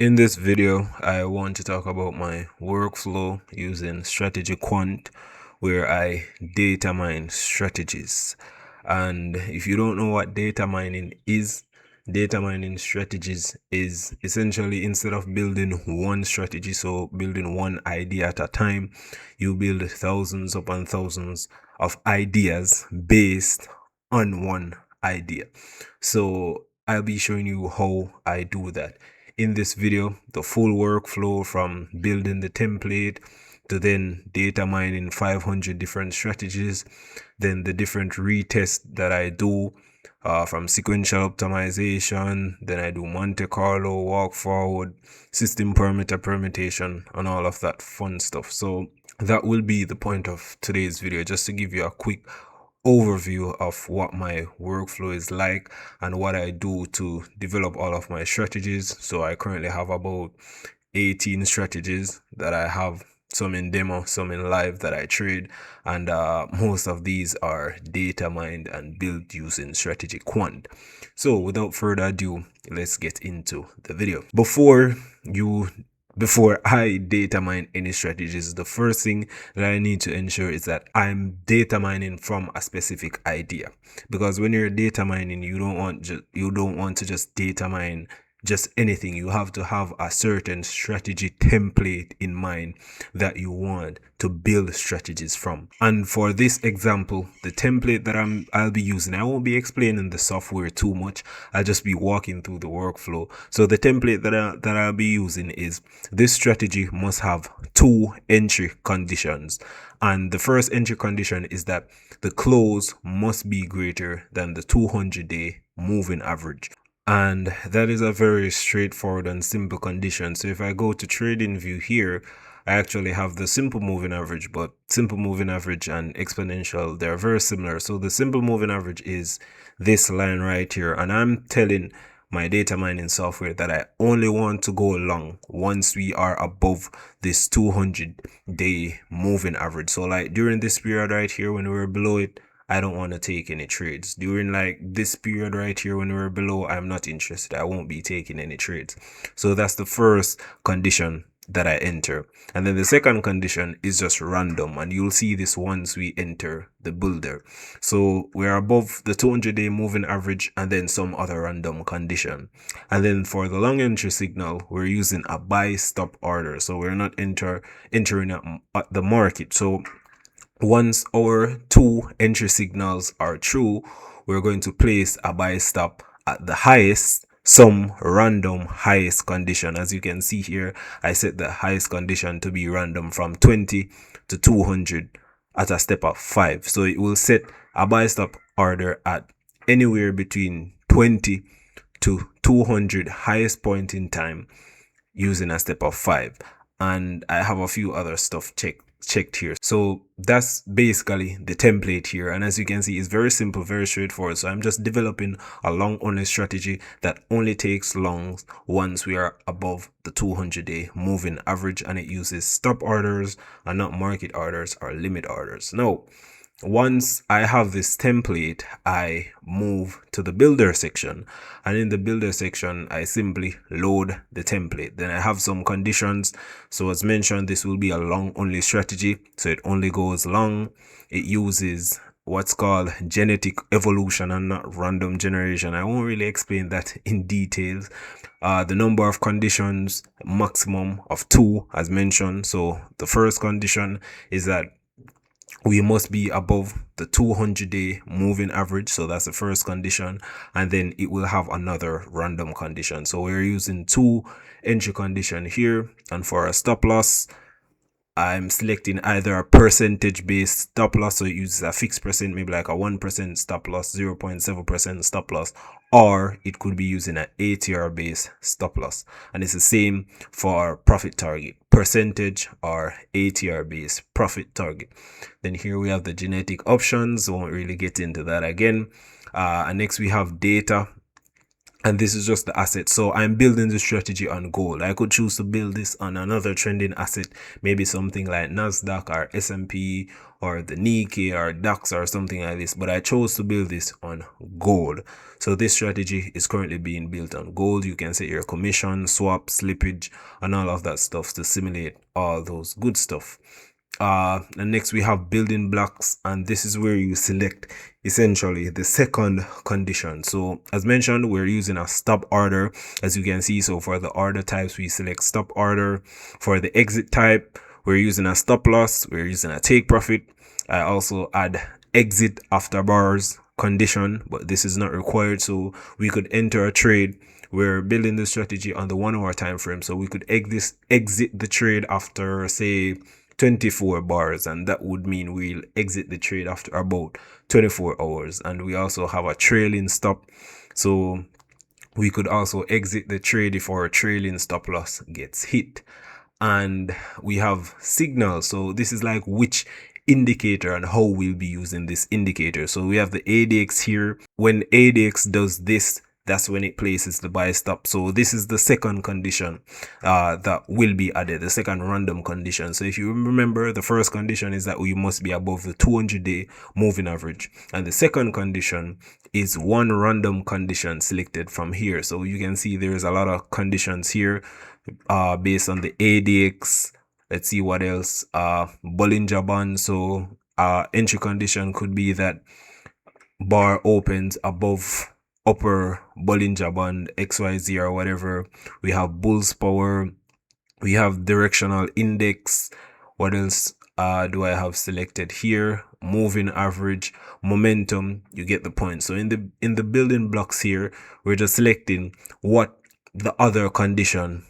In this video, I want to talk about my workflow using strategy Quant, where I data mine strategies. And if you don't know what data mining is, data mining strategies is essentially, instead of building one strategy, so building one idea at a time, you build thousands upon thousands of ideas based on one idea. So I'll be showing you how I do that in this video, the full workflow from building the template to then data mining 500 different strategies, then the different retests that I do from sequential optimization, then I do Monte Carlo, walk forward, system parameter permutation, and all of that fun stuff. So that will be the point of today's video, just to give you a quick overview of what my workflow is like and what I do to develop all of my strategies. So I currently have about 18 strategies that I have, some in demo, some in live that I trade, and most of these are data mined and built using strategy Quant. So without further ado, let's get into the video. Before I data mine any strategies, the first thing that I need to ensure is that I'm data mining from a specific idea. Because when you're data mining, you don't want to just data mine just anything. You have to have a certain strategy template in mind that you want to build strategies from. And for this example, the template that I'll be using, I won't be explaining the software too much. I'll just be walking through the workflow. So the template that I'll be using is, this strategy must have two entry conditions. And the first entry condition is that the close must be greater than the 200-day moving average. And that is a very straightforward and simple condition. So if I go to trading view here, I actually have the simple moving average, but simple moving average and exponential, they're very similar. So the simple moving average is this line right here. And I'm telling my data mining software that I only want to go long once we are above this 200-day moving average. So like during this period right here, when we're below it, I don't want to take any trades. During like this period right here when we're below, I'm not interested. I won't be taking any trades. So that's the first condition that I enter. And then the second condition is just random, and you'll see this once we enter the builder. So we're above the 200-day moving average and then some other random condition. And then for the long entry signal, we're using a buy stop order. So we're not entering at the market. So once our two entry signals are true, we're going to place a buy stop at the highest, some random highest condition. As you can see here, I set the highest condition to be random from 20 to 200 at a step of 5. So it will set a buy stop order at anywhere between 20 to 200 highest point in time using a step of 5. And I have a few other stuff checked here. So that's basically the template here, and as you can see, it's very simple, very straightforward. So I'm just developing a long only strategy that only takes longs once we are above the 200-day moving average, and it uses stop orders and not market orders or limit orders. Now once I have this template, I move to the builder section, and in the builder section I simply load the template. Then I have some conditions. So as mentioned, this will be a long only strategy, so it only goes long. It uses what's called genetic evolution and not random generation. I won't really explain that in details. The number of conditions, maximum of 2 as mentioned. So the first condition is that we must be above the 200-day moving average. So that's the first condition, and then it will have another random condition. So we're using 2 entry condition here, and for a stop loss, I'm selecting either a percentage based stop loss, so it uses a fixed percent, maybe like a 1% stop loss, 0.7% stop loss, or it could be using an ATR based stop loss. And it's the same for profit target, percentage or ATR based profit target. Then here we have the genetic options. Won't really get into that again. And next we have data. and this is just the asset. So I'm building the strategy on gold. I could choose to build this on another trending asset, maybe something like Nasdaq or S&P or the Nikkei or DAX or something like this, but I chose to build this on gold. So this strategy is currently being built on gold. You can set your commission, swap, slippage, and all of that stuff to simulate all those good stuff. And next we have building blocks, and this is where you select essentially the second condition. So as mentioned, we're using a stop order, as you can see. So for the order types, we select stop order. For the exit type, we're using a stop loss, we're using a take profit. I also add exit after bars condition, but this is not required. So we could enter a trade. We're building the strategy on the 1 hour time frame, so we could exit the trade after, say, 24 bars, and that would mean we'll exit the trade after about 24 hours. And we also have a trailing stop, so we could also exit the trade if our trailing stop loss gets hit. And we have signals, so this is like which indicator and how we'll be using this indicator. So we have the ADX here. When ADX does this, that's when it places the buy stop. So this is the second condition that will be added, the second random condition. So if you remember, the first condition is that we must be above the 200-day moving average, and the second condition is one random condition selected from here. So you can see there's a lot of conditions here based on the ADX. Let's see what else. Bollinger Band. So entry condition could be that bar opens above upper Bollinger Band XYZ or whatever. We have Bulls Power. We have directional index. What else do I have selected here? Moving average, momentum. You get the point. So in the building blocks here, we're just selecting what the other condition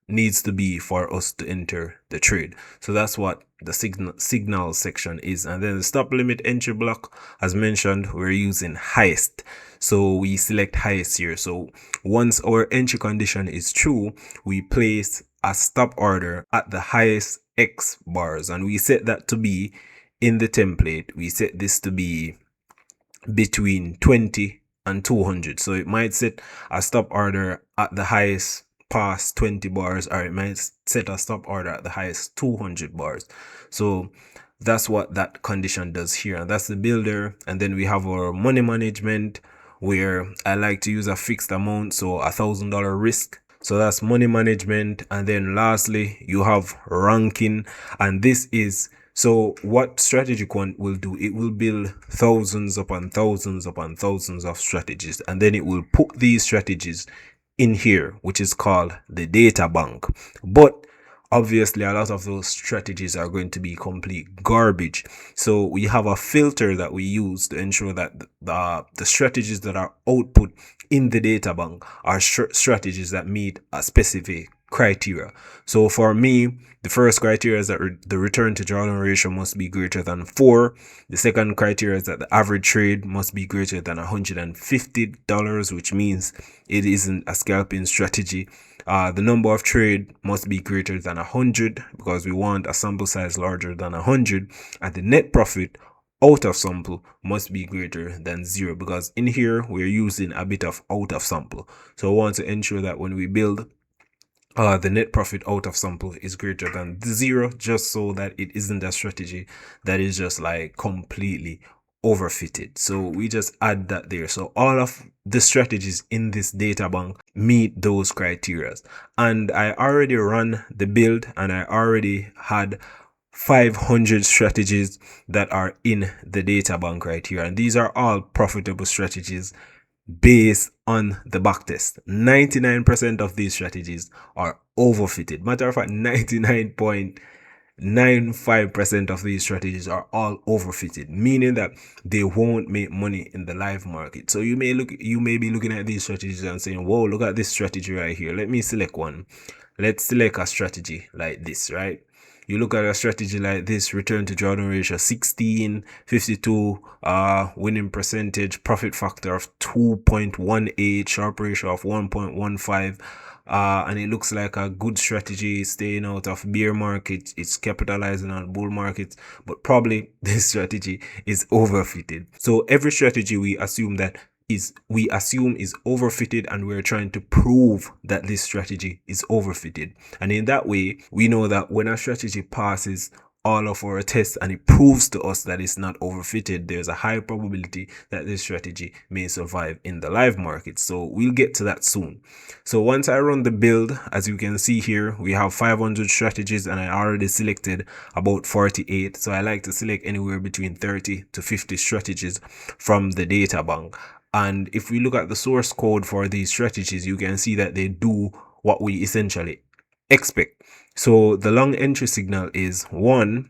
needs to be for us to enter the trade. So that's what the signal section is. And then the stop limit entry block, as mentioned, we're using highest. So we select highest here. So once our entry condition is true, we place a stop order at the highest X bars, and we set that to be in the template. We set this to be between 20 and 200. So it might set a stop order at the highest past 20 bars, or it might set a stop order at the highest 200 bars. So that's what that condition does here, and that's the builder. And then we have our money management, where I like to use a fixed amount, so $1,000 risk. So that's money management. And then lastly, you have ranking, and this is, so what strategy Quant will do, it will build thousands upon thousands upon thousands of strategies, and then it will put these strategies in here, which is called the data bank. But obviously a lot of those strategies are going to be complete garbage. So we have a filter that we use to ensure that the strategies that are output in the data bank are strategies that meet a specific criteria. So for me, the first criteria is that the return to drawdown ratio must be greater than 4. The second criteria is that the average trade must be greater than $150, which means it isn't a scalping strategy. The number of trade must be greater than 100, because we want a sample size larger than 100, and the net profit out of sample must be greater than 0, because in here we're using a bit of out of sample. So I want to ensure that when we build, the net profit out of sample is greater than 0, just so that it isn't a strategy that is just like completely overfitted. So we just add that there. So all of the strategies in this data bank meet those criteria, and I already ran the build, and I already had 500 strategies that are in the data bank right here, and these are all profitable strategies based on the backtest. 99% of these strategies are overfitted. Matter of fact, 99.95% of these strategies are all overfitted, meaning that they won't make money in the live market. So you may be looking at these strategies and saying, whoa, look at this strategy right here. Let me select one. Let's select a strategy like this, right? You look at a strategy like this, return to drawdown ratio 16, 52, winning percentage, profit factor of 2.18, sharp ratio of 1.15, and it looks like a good strategy, staying out of bear markets, it's capitalizing on bull markets, but probably this strategy is overfitted. So every strategy, we assume that we assume is overfitted, and we're trying to prove that this strategy is overfitted. And in that way, we know that when a strategy passes all of our tests and it proves to us that it's not overfitted, there's a high probability that this strategy may survive in the live market. So we'll get to that soon. So once I run the build, as you can see here, we have 500 strategies and I already selected about 48. So I like to select anywhere between 30 to 50 strategies from the data bank. And if we look at the source code for these strategies, you can see that they do what we essentially expect. So the long entry signal is 1,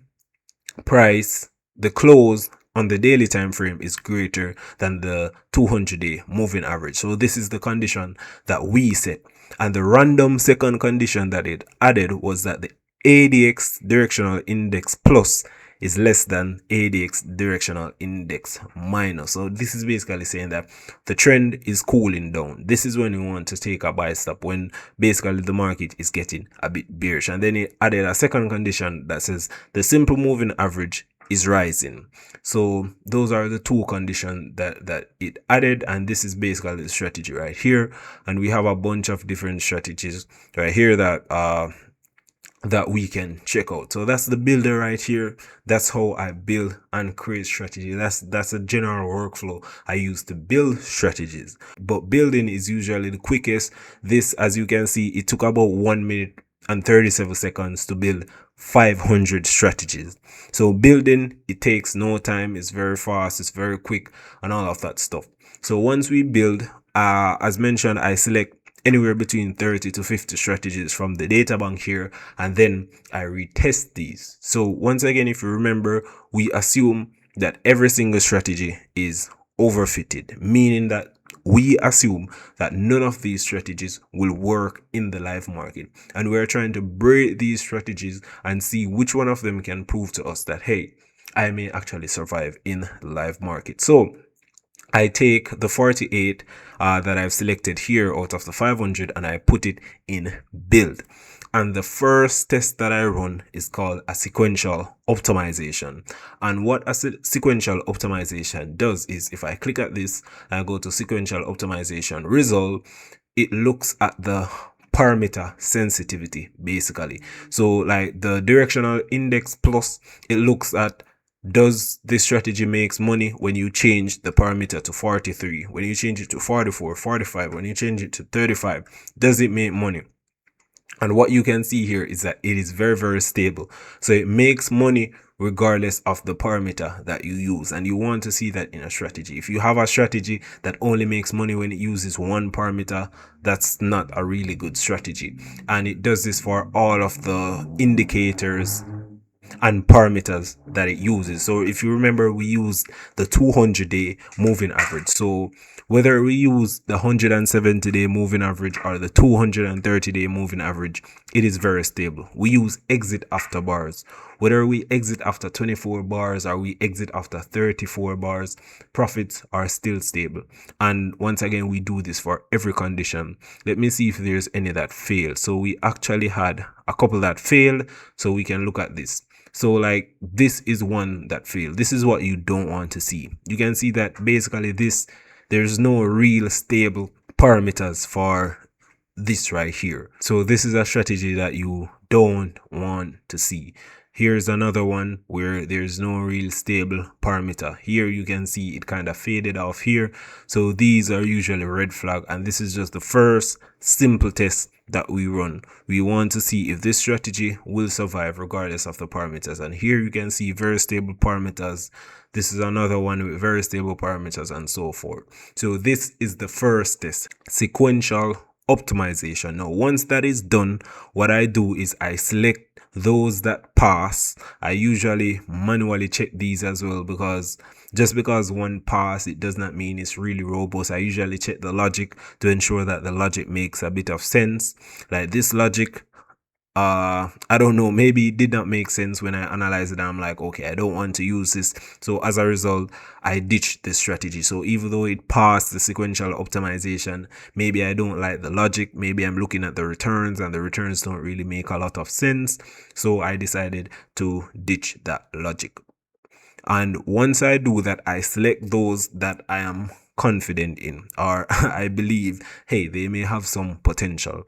price, the close on the daily time frame is greater than the 200-day moving average. So this is the condition that we set. And the random second condition that it added was that the ADX directional index plus is less than ADX directional index minus. So this is basically saying that the trend is cooling down. This is when you want to take a buy stop, when basically the market is getting a bit bearish. And then it added a second condition that says the simple moving average is rising. So those are the two conditions that it added, and this is basically the strategy right here. And we have a bunch of different strategies right here that we can check out. So that's the builder right here. That's how I build and create strategy. That's a general workflow I use to build strategies. But building is usually the quickest. This, as you can see, it took about 1 minute and 37 seconds to build 500 strategies. So building, it takes no time. It's very fast. It's very quick and all of that stuff. So once we build, as mentioned, I select anywhere between 30 to 50 strategies from the data bank here, and then I retest these. So once again, if you remember, we assume that every single strategy is overfitted, meaning that we assume that none of these strategies will work in the live market, and we're trying to break these strategies and see which one of them can prove to us that, hey, I may actually survive in the live market. So I take the 48 that I've selected here out of the 500 and I put it in build. And the first test that I run is called a sequential optimization. And what a sequential optimization does is, if I click at this and I go to sequential optimization result, it looks at the parameter sensitivity basically. So like the directional index plus, it looks at, does this strategy makes money when you change the parameter to 43, when you change it to 44, 45, when you change it to 35, does it make money? And what you can see here is that it is very, very stable. So it makes money regardless of the parameter that you use. And you want to see that in a strategy. If you have a strategy that only makes money when it uses one parameter, that's not a really good strategy. And it does this for all of the indicators and parameters that it uses. So if you remember, we used the 200-day moving average. So whether we use the 170-day moving average or the 230-day moving average, it is very stable. We use exit after bars. Whether we exit after 24 bars or we exit after 34 bars, profits are still stable. And once again, we do this for every condition. Let me see if there's any that failed. So we actually had a couple that failed, so we can look at this. So like this is one that failed. This is what you don't want to see. You can see that basically there's no real stable parameters for this right here. So this is a strategy that you don't want to see. Here's another one where there's no real stable parameter. Here you can see it kind of faded off here. So these are usually red flag, and this is just the first simple test that we run. We want to see if this strategy will survive regardless of the parameters. And here you can see very stable parameters. This is another one with very stable parameters and so forth. So this is the first test, sequential optimization. Now once that is done, what I do is I select those that pass. I usually manually check these as well, because just because one pass, it does not mean it's really robust. I usually check the logic to ensure that the logic makes a bit of sense. Like this logic, I don't know, maybe it did not make sense when I analyzed it. I'm like, okay, I don't want to use this. So as a result, I ditched this strategy. So even though it passed the sequential optimization, maybe I don't like the logic. Maybe I'm looking at the returns and the returns don't really make a lot of sense. So I decided to ditch that logic. And once I do that, I select those that I am confident in, or I believe, hey, they may have some potential.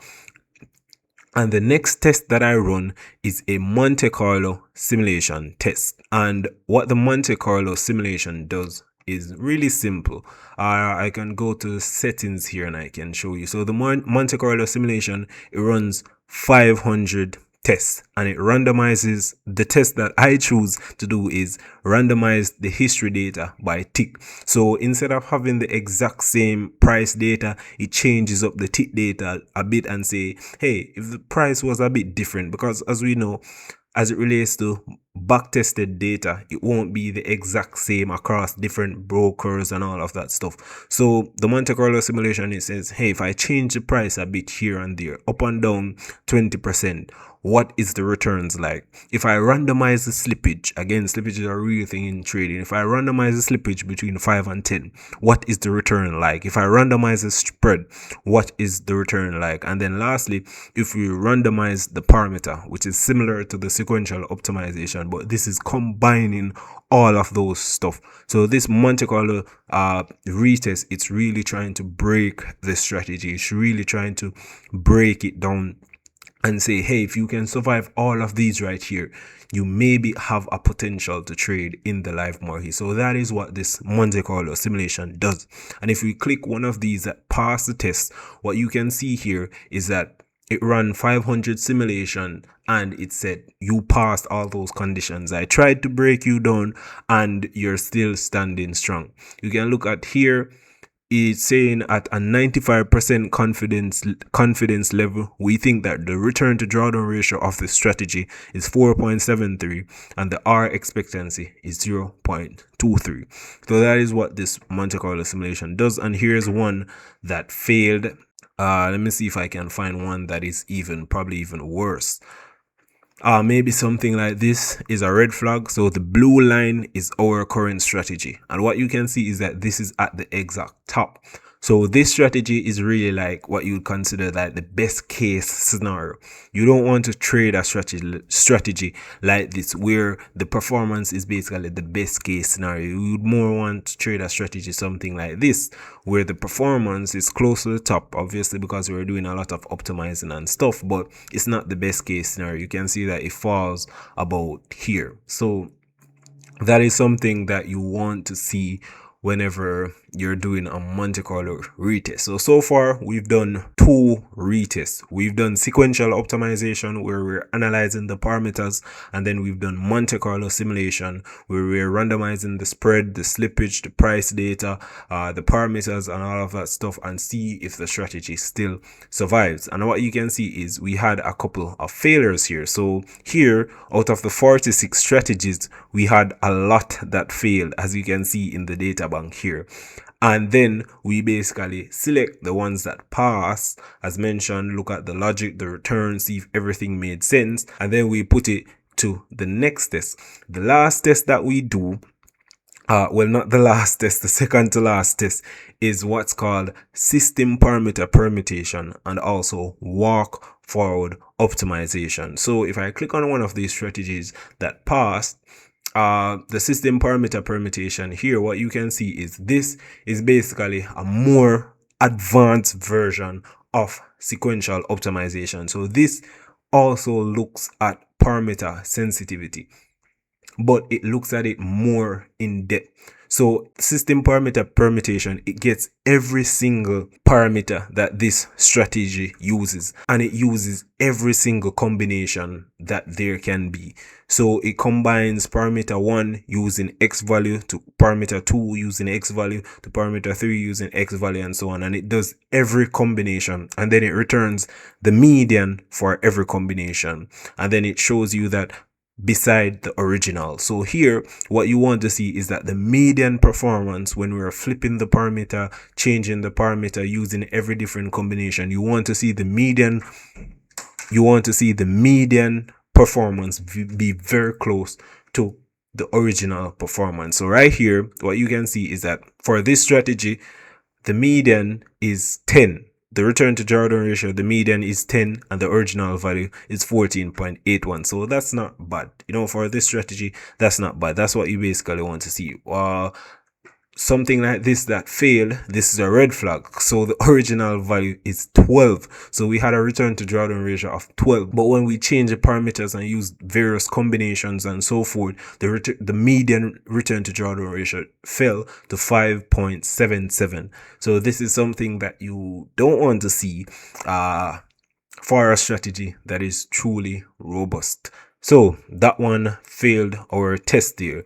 And the next test that I run is a Monte Carlo simulation test. And what the Monte Carlo simulation does is really simple. I can go to settings here and I can show you. So the Monte Carlo simulation, it runs 500 tests, and it randomizes. The test that I choose to do is randomize the history data by tick. So instead of having the exact same price data, it changes up the tick data a bit and say, hey, if the price was a bit different, because as we know, as it relates to back-tested data, it won't be the exact same across different brokers and all of that stuff. So the Monte Carlo simulation, it says, hey, if I change the price a bit here and there, up and down 20%, what is the returns like? If I randomize the slippage, again, slippage is a real thing in trading. If I randomize the slippage between 5 and 10, what is the return like? If I randomize the spread, what is the return like? And then lastly, if we randomize the parameter, which is similar to the sequential optimization, but this is combining all of those stuff. So this Monte Carlo retest, it's really trying to break the strategy. It's really trying to break it down and say, hey, if you can survive all of these right here, you maybe have a potential to trade in the live market. So that is what this Monte Carlo simulation does. And if we click one of these that pass the test, what you can see here is that it ran 500 simulation and it said you passed all those conditions. I tried to break you down and you're still standing strong. You can look at here. It's saying at a 95% confidence level, we think that the return to drawdown ratio of the strategy is 4.73 and the R expectancy is 0.23. So that is what this Monte Carlo simulation does. And here's one that failed. Let me see if I can find one that is probably even worse. Maybe something like this is a red flag. So the blue line is our current strategy. And what you can see is that this is at the exact top. So this strategy is really like what you would consider like the best case scenario. You don't want to trade a strategy like this where the performance is basically the best case scenario. You would more want to trade a strategy something like this where the performance is close to the top, obviously because we're doing a lot of optimizing and stuff, but it's not the best case scenario. You can see that it falls about here. So that is something that you want to see whenever you're doing a Monte Carlo retest. So far we've done 2 retests. We've done sequential optimization where we're analyzing the parameters, and then we've done Monte Carlo simulation where we're randomizing the spread, the slippage, the price data, the parameters and all of that stuff, and see if the strategy still survives. And what you can see is we had a couple of failures here. So here, out of the 46 strategies, we had a lot that failed, as you can see in the data bank here. And then we basically select the ones that pass. As mentioned, look at the logic, the return, see if everything made sense, and then we put it to the next test. The last test that we do, well, not the last test, the second to last test is what's called system parameter permutation and also walk forward optimization. So if I click on one of these strategies that passed, the system parameter permutation here, what you can see is this is basically a more advanced version of sequential optimization. So this also looks at parameter sensitivity, but it looks at it more in depth. So system parameter permutation, it gets every single parameter that this strategy uses, and it uses every single combination that there can be. So it combines parameter 1 using X value to parameter 2 using X value to parameter 3 using X value and so on. And it does every combination, and then it returns the median for every combination. And then it shows you that beside the original. So here what you want to see is that the median performance when we're flipping the parameter, changing the parameter, using every different combination, you want to see the median performance be very close to the original performance. So right here what you can see is that for this strategy the median is 10. The return to drawdown ratio, the median is 10 and the original value is 14.81. So that's not bad. For this strategy, that's not bad. That's what you basically want to see. something like this that failed, this is a red flag. So the original value is 12. So we had a return to drawdown ratio of 12. But when we change the parameters and use various combinations and so forth, the median return to drawdown ratio fell to 5.77. So this is something that you don't want to see for a strategy that is truly robust. So that one failed our test there.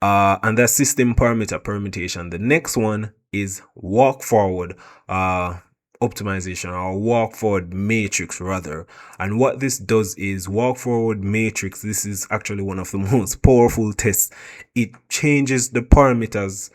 And that's system parameter permutation. The next one is walk forward optimization, or walk forward matrix rather. And what this does is walk forward matrix. This is actually one of the most powerful tests. It changes the parameters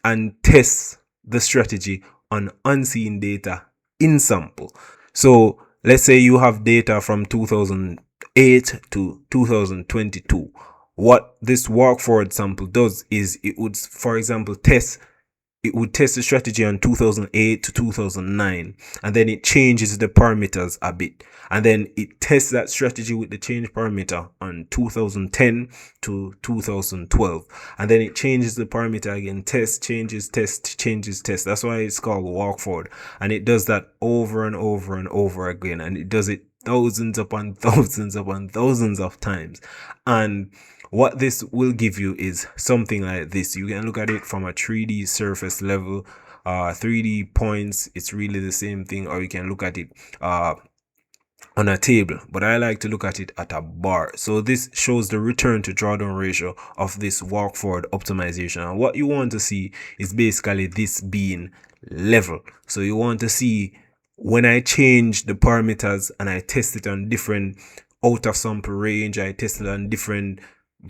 and tests the strategy on unseen data in sample. So let's say you have data from 2008 to 2022. What this walk forward sample does is it would, for example, it would test the strategy on 2008 to 2009, and then it changes the parameters a bit, and then it tests that strategy with the change parameter on 2010 to 2012, and then it changes the parameter again, test, changes, test, changes, test. That's why it's called walk forward, and it does that over and over and over again, and it does it thousands upon thousands upon thousands of times. And what this will give you is something like this. You can look at it from a 3D surface level, 3D points, it's really the same thing, or you can look at it on a table, but I like to look at it at a bar. So this shows the return to drawdown ratio of this walk forward optimization, and what you want to see is basically this being level. So you want to see when I change the parameters and I test it on different out of sample range, I test it on different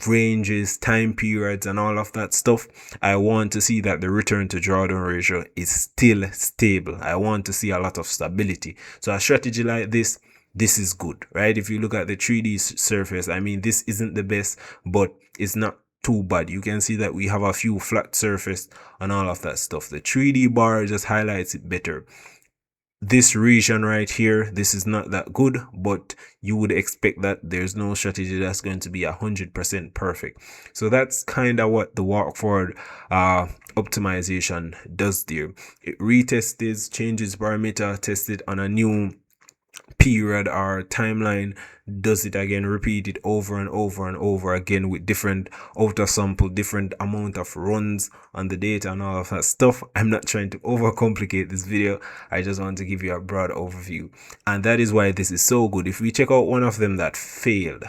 ranges, time periods, and all of that stuff, I want to see that the return to drawdown ratio is still stable. I want to see a lot of stability. So a strategy like this is good, right? If you look at the 3D surface, I mean, this isn't the best, but it's not too bad. You can see that we have a few flat surface and all of that stuff. The 3D bar just highlights it better. This region right here, this is not that good, but you would expect that there's no strategy that's going to be 100% perfect. So that's kind of what the walk forward optimization does there. It retests this, changes parameter, tests it on a new period or timeline, does it again, repeat it over and over and over again with different outer sample, different amount of runs on the data and all of that stuff. I'm not trying to overcomplicate this video, I just want to give you a broad overview, and that is why this is so good. If we check out one of them that failed,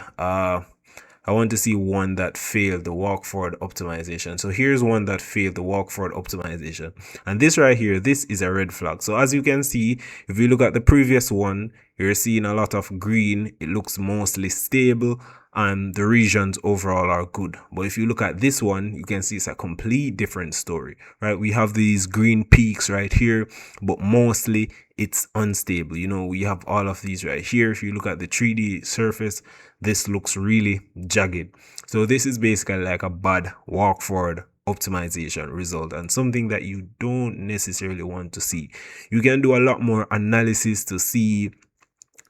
I want to see one that failed the walk forward optimization. So here's one that failed the walk forward optimization, and this right here, this is a red flag. So as you can see, if you look at the previous one, you're seeing a lot of green. It looks mostly stable and the regions overall are good. But if you look at this one, you can see it's a complete different story, right? We have these green peaks right here, but mostly it's unstable. You know, we have all of these right here. If you look at the 3D surface, this looks really jagged. So this is basically like a bad walk forward optimization result, and something that you don't necessarily want to see. You can do a lot more analysis to see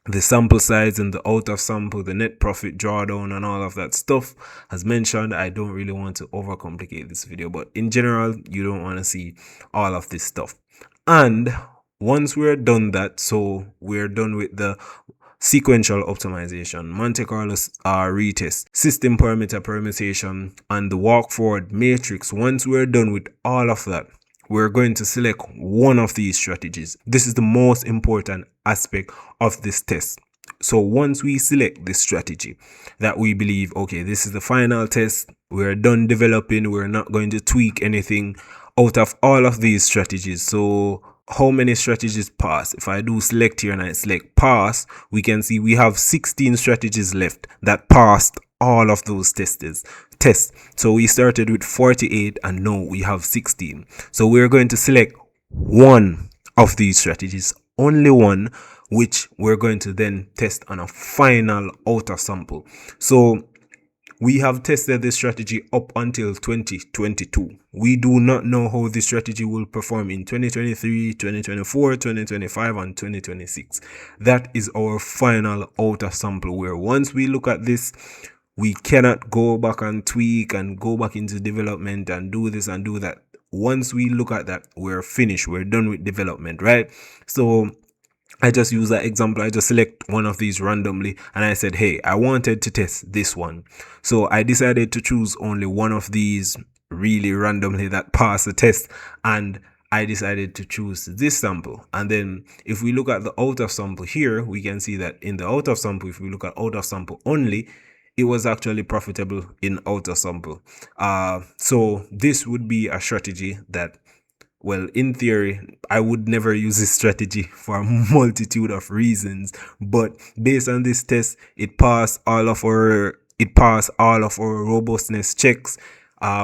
the sample size and the out of sample, the net profit drawdown, and all of that stuff. As mentioned, I don't really want to overcomplicate this video, but in general, you don't want to see all of this stuff. And once we're done that, so we're done with the sequential optimization, Monte Carlo retest, system parameter permutation, and the walk forward matrix. Once we're done with all of that, we're going to select one of these strategies. This is the most important aspect of this test. So once we select this strategy that we believe, okay, this is the final test, we're done developing, we're not going to tweak anything out of all of these strategies. So how many strategies pass? If I do select here and I select pass, we can see we have 16 strategies left that passed all of those tests. So we started with 48 and now we have 16. So we're going to select one of these strategies, only one, which we're going to then test on a final outer sample. So we have tested this strategy up until 2022. We do not know how this strategy will perform in 2023, 2024, 2025, and 2026. That is our final outer sample, where once we look at this, we cannot go back and tweak and go back into development and do this and do that. once we look at that, we're finished, we're done with development, right? So I just use that example. I just select one of these randomly and I said, hey, I wanted to test this one. So I decided to choose only one of these really randomly that passed the test, and I decided to choose this sample. And then if we look at the out of sample here, we can see that in the out of sample, if we look at out of sample only, it was actually profitable in out of sample. So this would be a strategy that, well, in theory, I would never use this strategy for a multitude of reasons, but based on this test, it passed all of our robustness checks.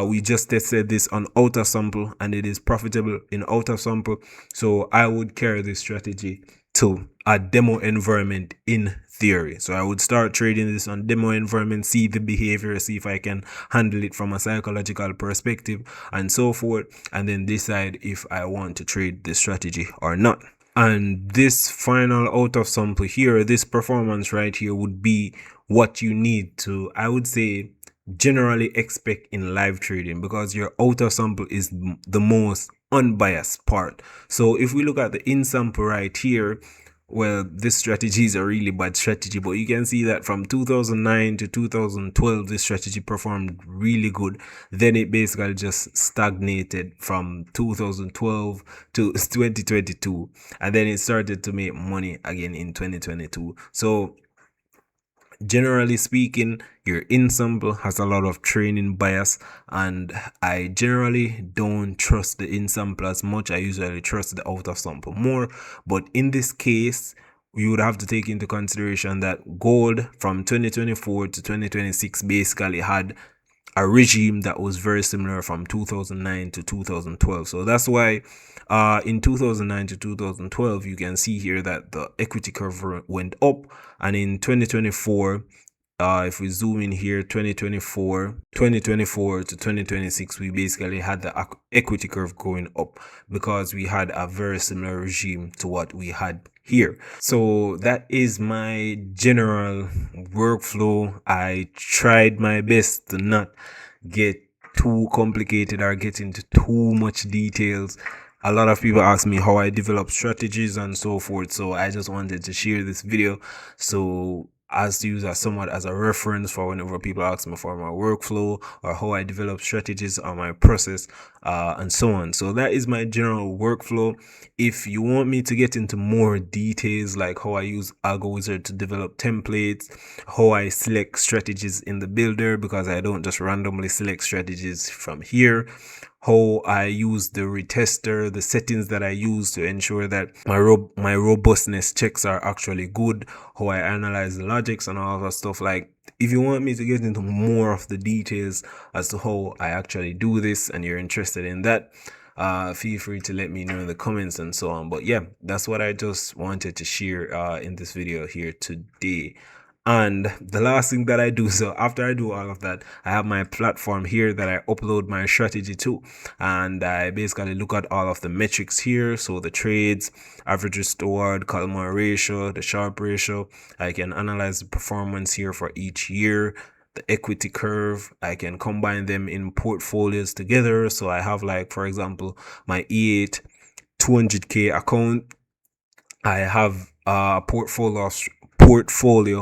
We just tested this on outer sample and it is profitable in outer sample. So I would carry this strategy to a demo environment in theory. So I would start trading this on demo environment, see the behavior, see if I can handle it from a psychological perspective and so forth, and then decide if I want to trade this strategy or not. And this final out of sample here, this performance right here, would be what you need to, I would say, generally expect in live trading, because your out of sample is the most unbiased part. So if we look at the in sample right here, well, this strategy is a really bad strategy, but you can see that from 2009 to 2012, this strategy performed really good. Then it basically just stagnated from 2012 to 2022, and then it started to make money again in 2022. So generally speaking, your in sample has a lot of training bias, and I generally don't trust the in sample as much. I usually trust the out of sample more, but in this case, you would have to take into consideration that gold from 2024 to 2026 basically had a regime that was very similar from 2009 to 2012. So that's why in 2009 to 2012, you can see here that the equity curve went up, and in 2024, if we zoom in here, 2024 to 2026, we basically had the equity curve going up because we had a very similar regime to what we had here. So that is my general workflow. I tried my best to not get too complicated or get into too much details. A lot of people ask me how I develop strategies and so forth, so I just wanted to share this video so as to use as somewhat as a reference for whenever people ask me for my workflow or how I develop strategies or my process and so on. So that is my general workflow. If you want me to get into more details, like how I use Algo Wizard to develop templates, how I select strategies in the builder, because I don't just randomly select strategies from here, how I use the retester, the settings that I use to ensure that my robustness checks are actually good, how I analyze the logics and all that stuff. Like, if you want me to get into more of the details as to how I actually do this and you're interested in that, feel free to let me know in the comments and so on. But yeah, that's what I just wanted to share in this video here today. And the last thing that I do, so after I do all of that, I have my platform here that I upload my strategy to, and I basically look at all of the metrics here. So the trades, average risk reward, Kalmar ratio, the Sharpe ratio. I can analyze the performance here for each year. The equity curve, I can combine them in portfolios together. So I have, like, for example, my E8 200k account. I have a portfolio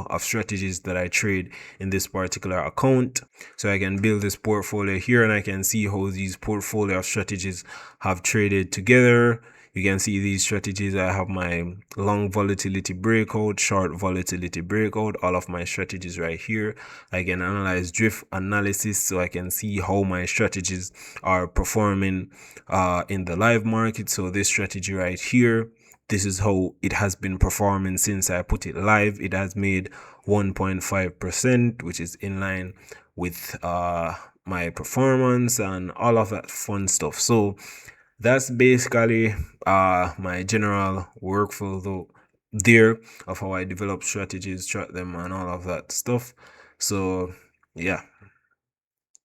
of strategies that I trade in this particular account. So I can build this portfolio here and I can see how these portfolio of strategies have traded together. You can see these strategies. I have my long volatility breakout, short volatility breakout, all of my strategies right here. I can analyze drift analysis, so I can see how my strategies are performing in the live market. So this strategy right here, this is how it has been performing since I put it live. It has made 1.5%, which is in line with my performance and all of that fun stuff. So that's basically my general workflow though there of how I develop strategies, track them and all of that stuff. So yeah.